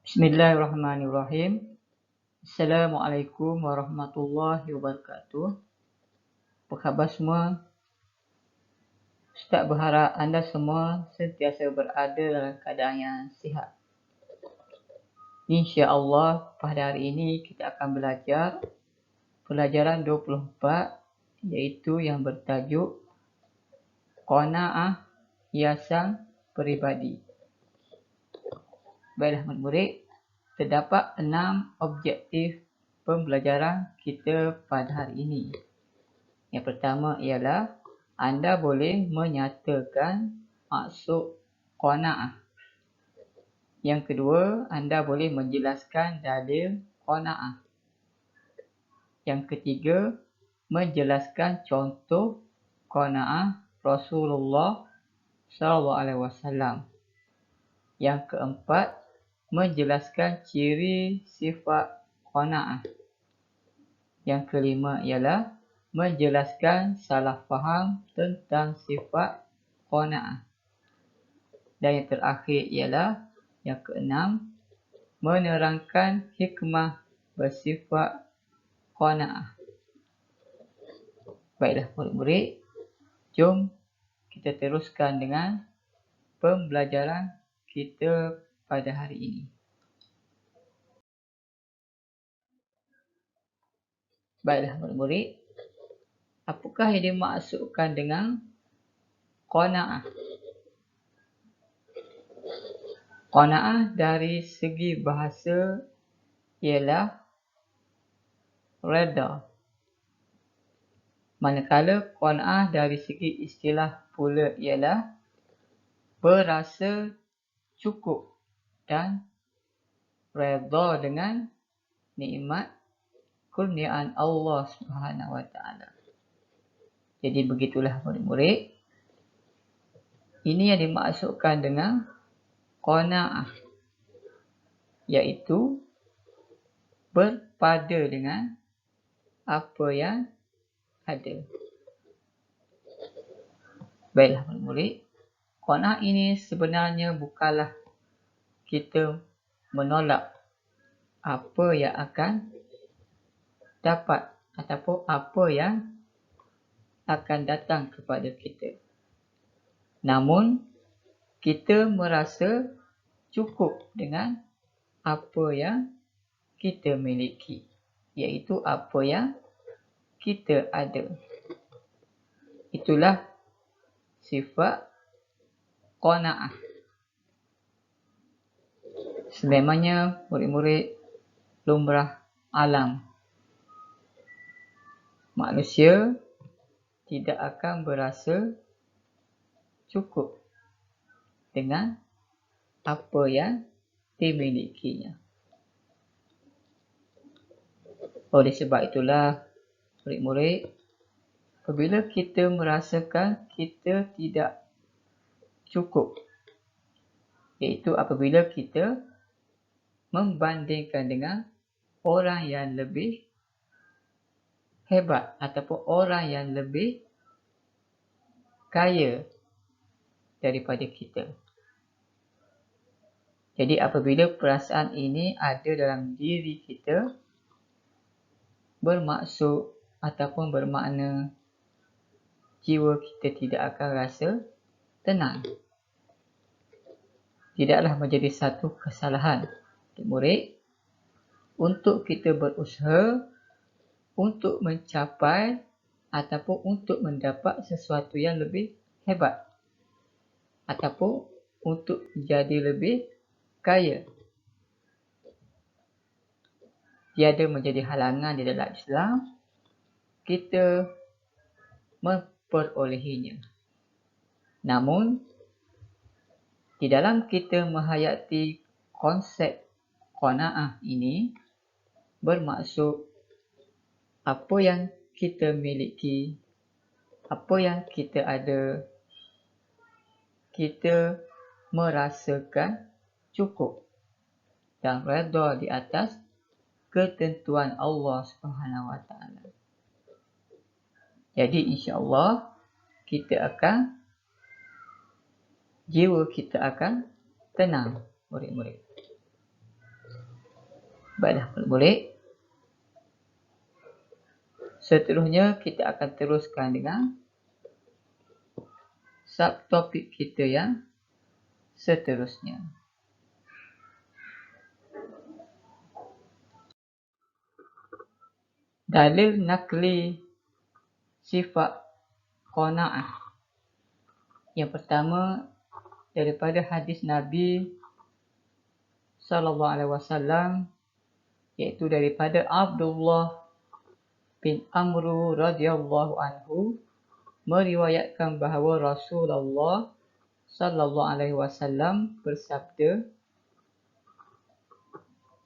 Bismillahirrahmanirrahim. Assalamualaikum warahmatullahi wabarakatuh. Apa khabar semua? Ustaz berharap anda semua sentiasa berada dalam keadaan yang sihat. InsyaAllah pada hari ini kita akan belajar pelajaran 24, iaitu yang bertajuk Qanaah Hiasan Peribadi. Baiklah murid-murid, terdapat 6 objektif pembelajaran kita pada hari ini. Yang pertama ialah anda boleh menyatakan maksud qanaah. Yang kedua, anda boleh menjelaskan dalil qanaah. Yang ketiga, menjelaskan contoh qanaah Rasulullah SAW. Yang keempat, menjelaskan ciri sifat qanaah. Yang kelima ialah menjelaskan salah faham tentang sifat qanaah. Dan yang terakhir ialah yang keenam, menerangkan hikmah bersifat qanaah. Baiklah murid-murid, jom kita teruskan dengan pembelajaran kita pada hari ini. Baiklah murid-murid, apakah yang dimaksudkan dengan qanaah? Qanaah dari segi bahasa ialah reda. Manakala qanaah dari segi istilah pula ialah berasa cukup dan reda dengan nikmat kurniaan Allah Subhanahu Wa Taala. Jadi begitulah murid-murid. Ini yang dimaksudkan dengan qanaah, iaitu berpada dengan apa yang ada. Baiklah murid-murid, qanaah ini sebenarnya bukanlah kita menolak apa yang akan dapat ataupun apa yang akan datang kepada kita. Namun, kita merasa cukup dengan apa yang kita miliki, iaitu apa yang kita ada. Itulah sifat qanaah. Sememangnya murid-murid lumrah alam, manusia tidak akan berasa cukup dengan apa yang dimilikinya. Oleh sebab itulah murid-murid, apabila kita merasakan kita tidak cukup, iaitu apabila kita membandingkan dengan orang yang lebih hebat ataupun orang yang lebih kaya daripada kita. Jadi apabila perasaan ini ada dalam diri kita, bermaksud ataupun bermakna jiwa kita tidak akan rasa tenang. Tidaklah menjadi satu kesalahan, murid, untuk kita berusaha untuk mencapai ataupun untuk mendapat sesuatu yang lebih hebat ataupun untuk jadi lebih kaya. Tiada menjadi halangan di dalam Islam kita memperolehinya. Namun, di dalam kita menghayati konsep qanaah ini, bermaksud apa yang kita miliki, apa yang kita ada, kita merasakan cukup dan reda di atas ketentuan Allah Subhanahu Wa Taala. Jadi insya-Allah jiwa kita akan tenang, murid-murid. Baiklah, boleh. Seterusnya kita akan teruskan dengan subtopik kita yang seterusnya. Dalil nakli sifat qanaah. Yang pertama daripada hadis Nabi sallallahu alaihi wasallam, iaitu daripada Abdullah bin Amru radhiyallahu anhu meriwayatkan bahawa Rasulullah sallallahu alaihi wasallam bersabda,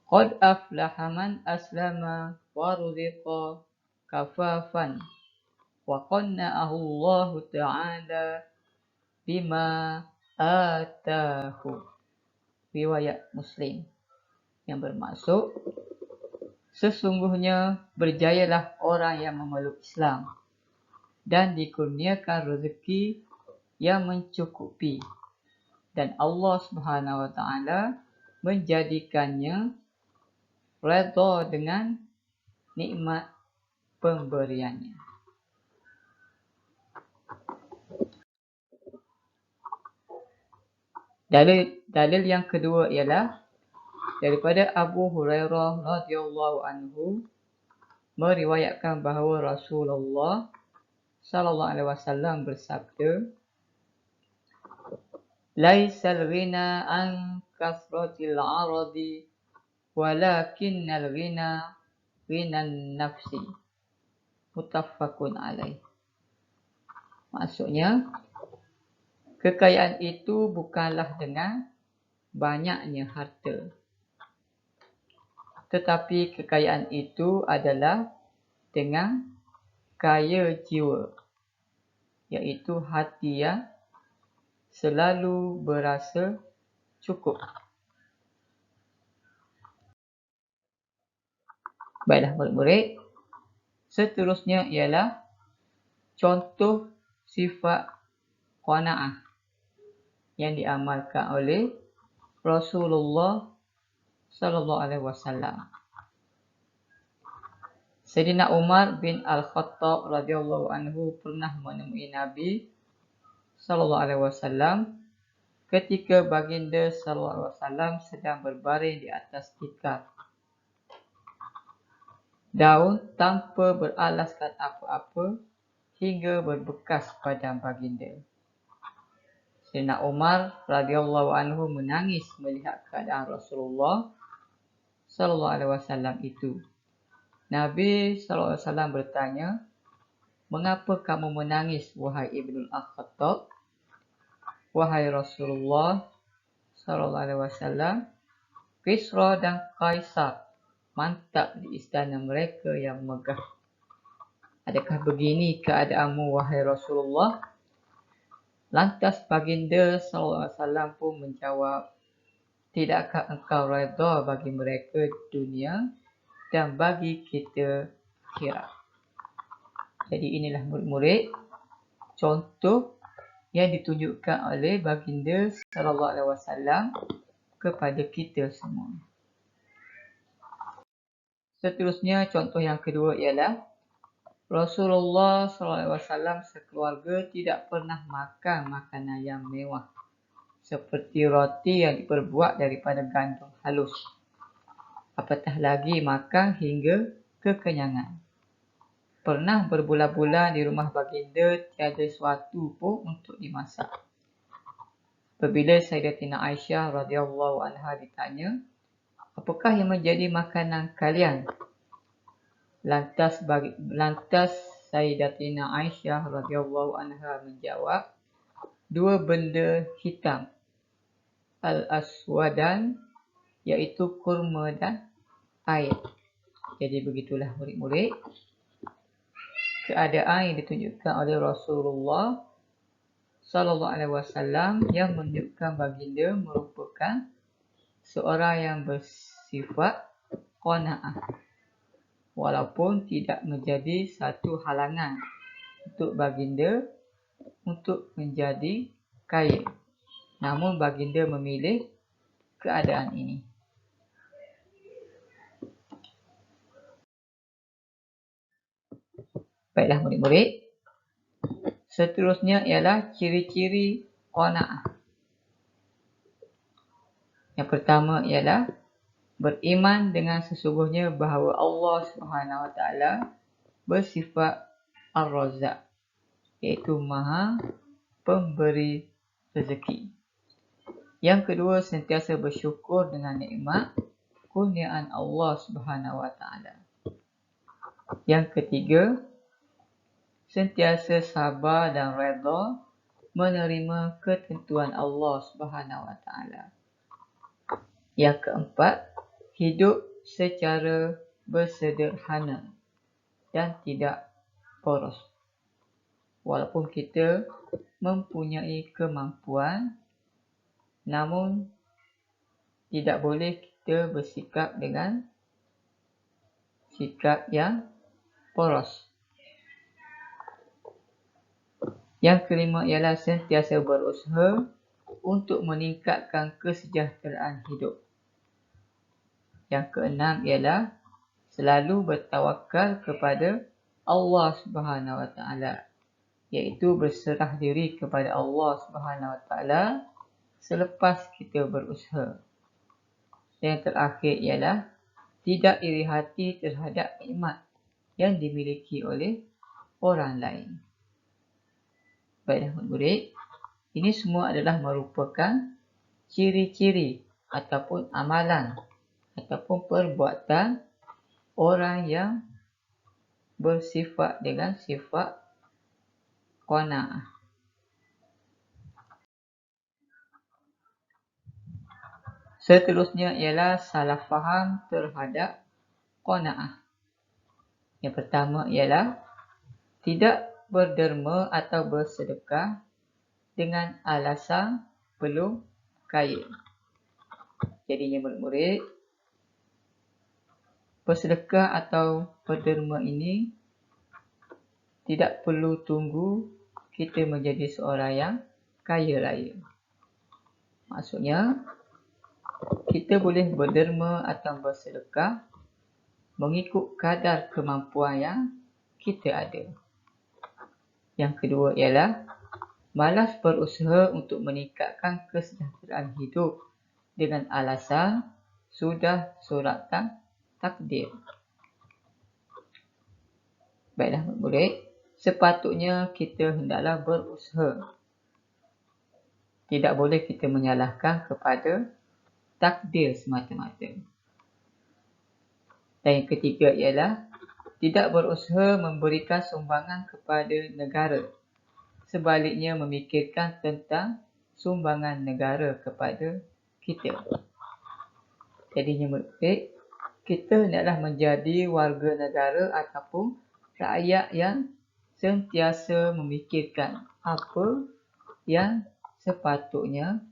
"Qad aflaha man aslama wa ruziqa kafafan wa qanna'ahu Allah Ta'ala bima atahu." Riwayat Muslim, yang bermaksud sesungguhnya berjayalah orang yang memeluk Islam dan dikurniakan rezeki yang mencukupi, dan Allah Subhanahu wa Ta'ala menjadikannya redha dengan nikmat pemberiannya. Dalil yang kedua ialah daripada Abu Hurairah radhiyallahu anhu meriwayatkan bahawa Rasulullah sallallahu alaihi wasallam bersabda, "Laisal ghina an kasratil 'aradi walakinnal ghina ghinan nafsi." Muttafaqun alaih. Maksudnya, kekayaan itu bukanlah dengan banyaknya harta, tetapi kekayaan itu adalah dengan kaya jiwa, iaitu hati yang selalu berasa cukup. Baiklah murid-murid, seterusnya ialah contoh sifat qanaah yang diamalkan oleh Rasulullah sallallahu alaihi wasallam. Sayyidina Umar bin Al-Khattab radhiyallahu anhu pernah menemui Nabi sallallahu alaihi wasallam ketika baginda sallallahu alaihi wasallam sedang berbaring di atas tikar daun tanpa beralaskan apa-apa hingga berbekas badan baginda. Sayyidina Umar radhiyallahu anhu menangis melihat keadaan Rasulullah sallallahu alaihi wasallam itu. Nabi sallallahu alaihi wasallam bertanya, "Mengapa kamu menangis, wahai Ibnu Al-Khattab?" "Wahai Rasulullah sallallahu alaihi wasallam, Kisra dan Kaisar mantap di istana mereka yang megah. Adakah begini keadaanmu, wahai Rasulullah?" Lantas baginda sallallahu alaihi wasallam pun menjawab, "Tidakkah engkau redha bagi mereka dunia dan bagi kita akhirat?" Jadi inilah murid-murid contoh yang ditunjukkan oleh baginda sallallahu alaihi wasallam kepada kita semua. Seterusnya contoh yang kedua ialah Rasulullah sallallahu alaihi wasallam sekeluarga tidak pernah makan makanan yang mewah seperti roti yang diperbuat daripada gandum halus, apatah lagi makan hingga kekenyangan. Pernah berbulan-bulan di rumah baginda tiada sesuatu pun untuk dimasak. Apabila Sayyidatina Aisyah radhiyallahu anha ditanya, "Apakah yang menjadi makanan kalian?" Lantas Sayyidatina Aisyah radhiyallahu anha menjawab, "Dua benda hitam, al-aswadan, iaitu kurma dan air." Jadi begitulah murid-murid keadaan yang ditunjukkan oleh Rasulullah sallallahu alaihi wasallam yang menunjukkan baginda merupakan seorang yang bersifat qanaah, walaupun tidak menjadi satu halangan untuk baginda untuk menjadi kaya. Namun baginda memilih keadaan ini. Baiklah murid-murid. Seterusnya ialah ciri-ciri qanaah. Yang pertama ialah beriman dengan sesungguhnya bahawa Allah SWT bersifat Ar-Razzaq, iaitu Maha Pemberi rezeki. Yang kedua, sentiasa bersyukur dengan nikmat kurniaan Allah SWT. Yang ketiga, sentiasa sabar dan redha menerima ketentuan Allah SWT. Yang keempat, hidup secara bersederhana dan tidak boros. Walaupun kita mempunyai kemampuan, namun tidak boleh kita bersikap dengan sikap yang boros. Yang kelima ialah sentiasa berusaha untuk meningkatkan kesejahteraan hidup. Yang keenam ialah selalu bertawakal kepada Allah SWT, iaitu berserah diri kepada Allah SWT selepas kita berusaha. Yang terakhir ialah tidak iri hati terhadap nikmat yang dimiliki oleh orang lain. Baiklah murid-murid, ini semua adalah merupakan ciri-ciri ataupun amalan ataupun perbuatan orang yang bersifat dengan sifat qanaah. Seterusnya ialah salah faham terhadap qanaah. Yang pertama ialah tidak berderma atau bersedekah dengan alasan belum kaya. Jadinya murid-murid, bersedekah atau berderma ini tidak perlu tunggu kita menjadi seorang yang kaya raya. Maksudnya, kita boleh berderma atau bersedekah mengikut kadar kemampuan yang kita ada. Yang kedua ialah malas berusaha untuk meningkatkan kesejahteraan hidup dengan alasan sudah suratan takdir. Baiklah murid, sepatutnya kita hendaklah berusaha. Tidak boleh kita menyalahkan kepada takdir semata-mata. Dan yang ketiga ialah tidak berusaha memberikan sumbangan kepada negara. Sebaliknya memikirkan tentang sumbangan negara kepada kita. Jadinya murid, kita hendaklah menjadi warga negara ataupun rakyat yang sentiasa memikirkan apa yang sepatutnya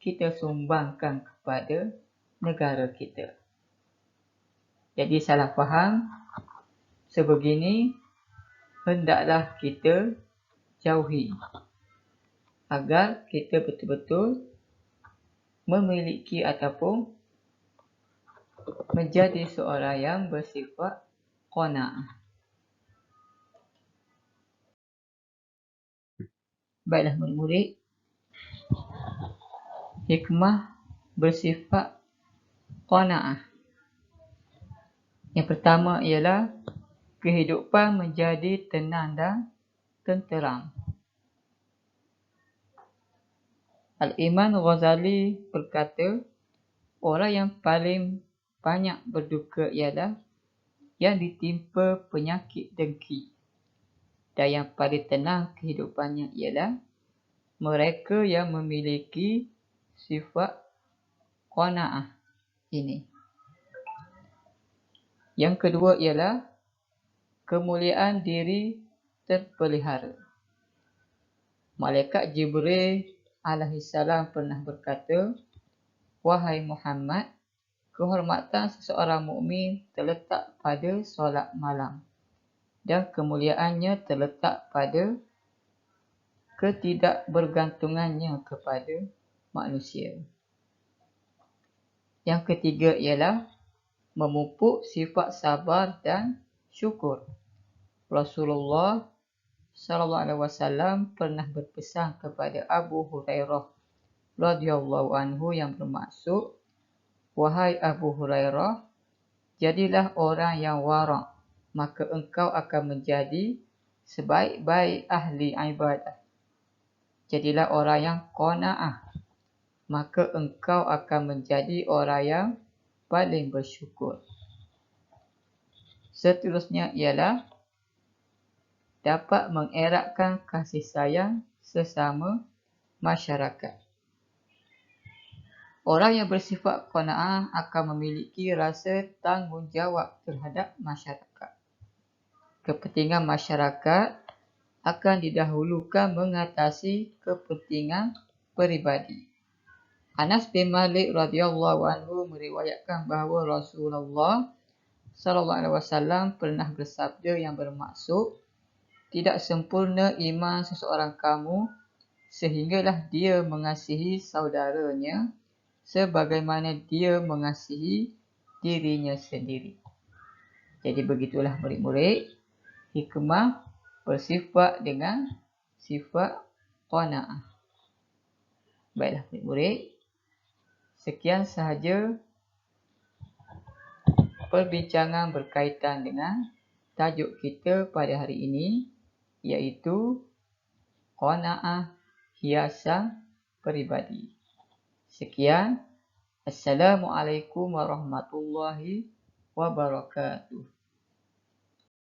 kita sumbangkan kepada negara kita. Jadi salah faham sebegini hendaklah kita jauhi agar kita betul-betul memiliki ataupun menjadi seorang yang bersifat qanaah. Baiklah murid-murid, hikmah bersifat qanaah. Yang pertama ialah kehidupan menjadi tenang dan tenteram. Al-Imam Ghazali berkata, orang yang paling banyak berduka ialah yang ditimpa penyakit dengki. Dan yang paling tenang kehidupannya ialah mereka yang memiliki sifat qanaah ini. Yang kedua ialah kemuliaan diri terpelihara. Malaikat Jibril alaihissalam pernah berkata, wahai Muhammad, kehormatan seseorang mukmin terletak pada solat malam dan kemuliaannya terletak pada ketidakbergantungannya kepada manusia. Yang ketiga ialah memupuk sifat sabar dan syukur. Rasulullah sallallahu alaihi wasallam pernah berpesan kepada Abu Hurairah radhiyallahu anhu yang bermaksud, "Wahai Abu Hurairah, jadilah orang yang wara', maka engkau akan menjadi sebaik-baik ahli ibadah. Jadilah orang yang qanaah, maka engkau akan menjadi orang yang paling bersyukur." Seterusnya ialah dapat mengeratkan kasih sayang sesama masyarakat. Orang yang bersifat qanaah akan memiliki rasa tanggungjawab terhadap masyarakat. Kepentingan masyarakat akan didahulukan mengatasi kepentingan peribadi. Anas bin Malik radhiyallahu anhu meriwayatkan bahawa Rasulullah sallallahu alaihi wasallam pernah bersabda yang bermaksud, "Tidak sempurna iman seseorang kamu sehinggalah dia mengasihi saudaranya sebagaimana dia mengasihi dirinya sendiri." Jadi begitulah murid-murid, hikmah bersifat dengan sifat qanaah. Baiklah murid-murid, sekian sahaja perbincangan berkaitan dengan tajuk kita pada hari ini, iaitu qanaah hiasan peribadi. Sekian. Assalamualaikum warahmatullahi wabarakatuh.